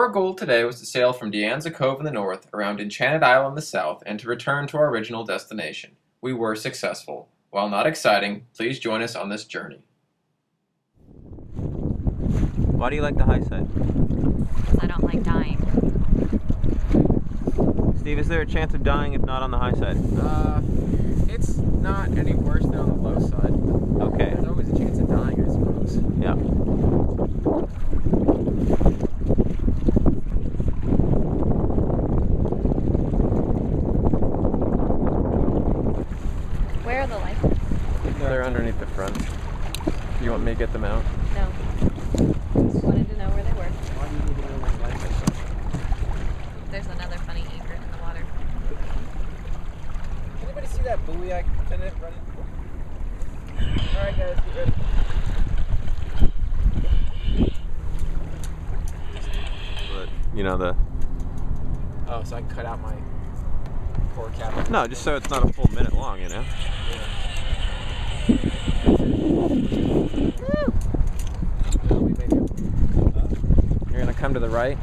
Our goal today was to sail from Deanza Cove in the north, around Enchanted Isle in the south, and to return to our original destination. We were successful. While not exciting, please join us on this journey. Why do you like the high side? Because I don't like dying. Steve, is there a chance of dying if not on the high side? It's not any worse than on the low side. Okay. There's always a chance of dying, I suppose. Yeah. Where are the lights? They're underneath the front. You want me to get them out? No. Just wanted to know where they were. Why do you need to know where the lights are? There's another funny egret in the water. Anybody see that buoy I tenant running? Alright guys, get ready. You know, the... Oh, so I can cut out my poor cabin. No, just so it's not a full minute long, you know? You're gonna come to the right.